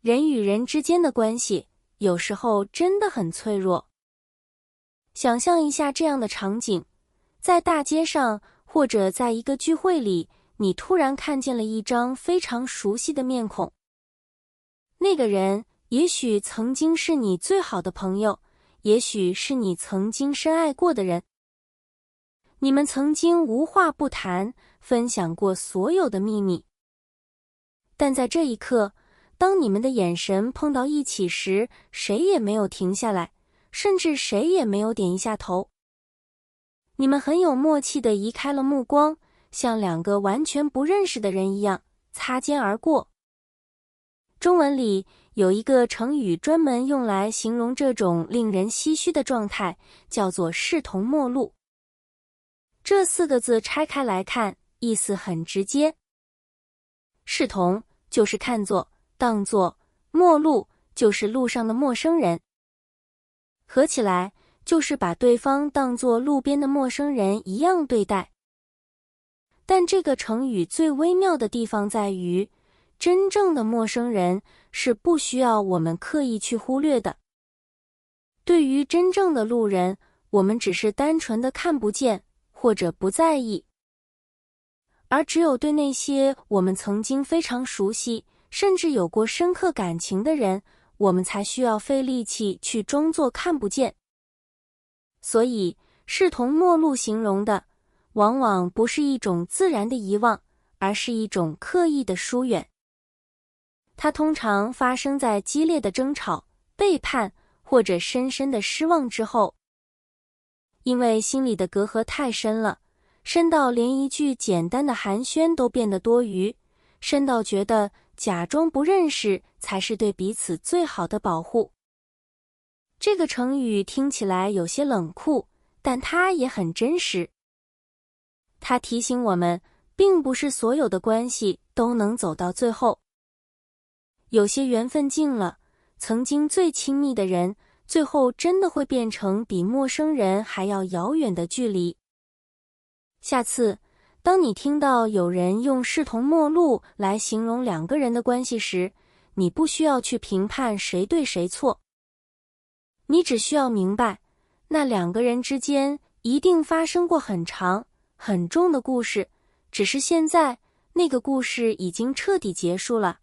人与人之间的关系有时候真的很脆弱。想象一下这样的场景，在大街上或者在一个聚会里，你突然看见了一张非常熟悉的面孔。那个人也许曾经是你最好的朋友，也许是你曾经深爱过的人。你们曾经无话不谈，分享过所有的秘密。但在这一刻，当你们的眼神碰到一起时，谁也没有停下来，甚至谁也没有点一下头。你们很有默契地移开了目光，像两个完全不认识的人一样擦肩而过。中文里有一个成语专门用来形容这种令人唏嘘的状态，叫做视同陌路。这4个字拆开来看，意思很直接。视同就是看作、当作，陌路就是路上的陌生人。合起来就是把对方当作路边的陌生人一样对待。但这个成语最微妙的地方在于，真正的陌生人是不需要我们刻意去忽略的。对于真正的路人，我们只是单纯的看不见或者不在意。而只有对那些我们曾经非常熟悉，甚至有过深刻感情的人，我们才需要费力气去装作看不见。所以，视同陌路形容的，往往不是一种自然的遗忘，而是一种刻意的疏远。它通常发生在激烈的争吵、背叛或者深深的失望之后。因为心里的隔阂太深了，深到连一句简单的寒暄都变得多余，深到觉得假装不认识才是对彼此最好的保护。这个成语听起来有些冷酷，但它也很真实。它提醒我们，并不是所有的关系都能走到最后。有些缘分尽了，曾经最亲密的人，最后真的会变成比陌生人还要遥远的距离。下次，当你听到有人用视同陌路来形容2个人的关系时，你不需要去评判谁对谁错。你只需要明白，那2个人之间一定发生过很长、很重的故事，只是现在那个故事已经彻底结束了，